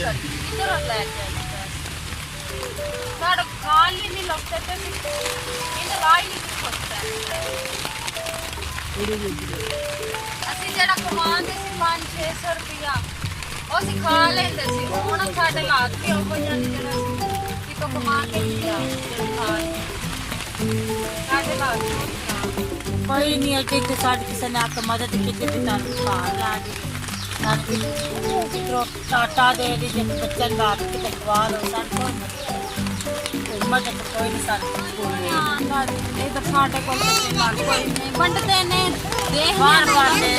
इधर लेके साढ़े खाली नहीं लगते थे इधर आई नहीं सकता ਅਸੀਂ ਜਿਹੜਾ ਕਮਾਉਂਦੇ ਸੀ 5-600 ਰੁਪਇਆ ਉਹ ਅਸੀਂ ਖਾ ਲੈਂਦੇ ਸੀ ਹੁਣ ਸਾਡੇ ਲਾਤ ਵੀ ਹੋ ਜਾਂਦੇ ਜਿਹੜਾ ਕਿ ਤੋਂ ਕਮਾ ਕੇ ਲਿਆ ਸਾਡੇ ਲਾਤ ਕੋਈ ਨਹੀਂ ਹੈ ਕਿ ਸਾਡੇ ਕਿਸੇ ਨੇ ਆਪ ਮਦਦ ਕੀਤੀ ਵੀ ਤਾਂ ਖਾ ਲਾ ਜੀ ਸਾਨੂੰ ਟਾਟਾ ਦੇ ਦੀ ਜਦ ਬੱਚਨ ਦਾ ਕਿਤੇ ਖਵਾਲ ਹੋ ਸਾਨੂੰ ਮਦਦ ਕੋਈ ਨਹੀਂ ਸਾਨੂੰ ਇਹ ਤਾਂ ਸਾਡੇ ਕੋਲ ਨਾਲ ਕੋਈ ਨਹੀਂ ਵੰਡਦੇ ਨੇ ਦੇਖਣ ਵਾਲੇ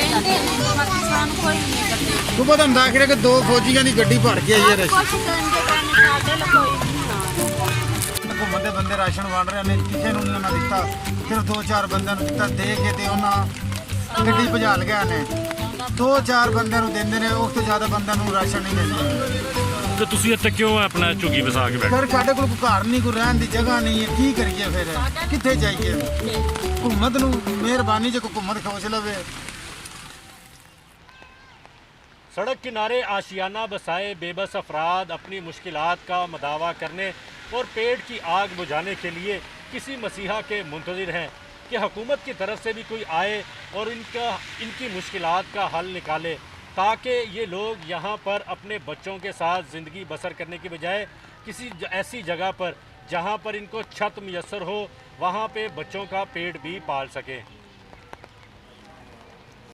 ਬਾਕੀ ਸਾਨੂੰ ਕੋਈ ਨਹੀਂ ਕਰਦੇ ਤੂੰ ਪਤਾ ਹੁੰਦਾ ਕਿ ਦੋ ਫੌਜੀਆਂ ਦੀ ਗੱਡੀ ਭਰ ਕੇ ਆਈ ਹੈ ਕੁਛ ਕਰਦੇ ਸਾਡੇ ਲਈ ਕੋਈ ਨਹੀਂ ਘੁੰਮਣ ਦੇ ਬੰਦੇ ਰਾਸ਼ਨ ਵੰਡ ਰਹੇ ਨੇ ਕਿਸੇ ਨੂੰ ਨਹੀਂ ਉਹਨਾਂ ਦਿੱਤਾ ਸਿਰਫ 2-4 ਬੰਦਿਆਂ ਨੂੰ ਦਿੱਤਾ ਦੇ ਕੇ ਤੇ ਉਹਨਾਂ ਗੱਡੀ ਭਜਾ ਲਗਿਆ ਨੇ 2-4 ਬੰਦਿਆਂ ਨੂੰ ਦਿੰਦੇ ਨੇ ਉਸ ਤੋਂ ਜ਼ਿਆਦਾ ਬੰਦਿਆਂ ਨੂੰ ਰਾਸ਼ਨ ਨਹੀਂ ਦਿੰਦੇ ਤੇ ਤੁਸੀਂ ਇੱਥੇ ਕਿਉਂ ਆਪਣਾ ਝੁੱਗੀ ਵਸਾ ਕੇ ਬੈਠੇ ਫਿਰ ਸਾਡੇ ਕੋਲ ਕੋਈ ਘਰ ਨਹੀਂ ਕੋਈ ਰਹਿਣ ਦੀ ਜਗ੍ਹਾ ਨਹੀਂ ਹੈ ਕੀ ਕਰੀਏ ਫਿਰ ਕਿੱਥੇ ਜਾਈਏ हुकूमत नूं मेहरबानी जो हुकूमत खोज लवे। सड़क किनारे आशियाना बसाए बेबस अफराद अपनी मुश्किलात का मदावा करने और पेड़ की आग बुझाने के लिए किसी मसीहा के मुंतज़िर हैं कि हुकूमत की तरफ से भी कोई आए और इनकी मुश्किलात का हल निकाले, ताकि ये लोग यहाँ पर अपने बच्चों के साथ ज़िंदगी बसर करने की बजाय किसी ऐसी जगह पर जहाँ पर इनको छत मुयस्सर हो वहाँ पे बच्चों का पेट भी पाल सकें।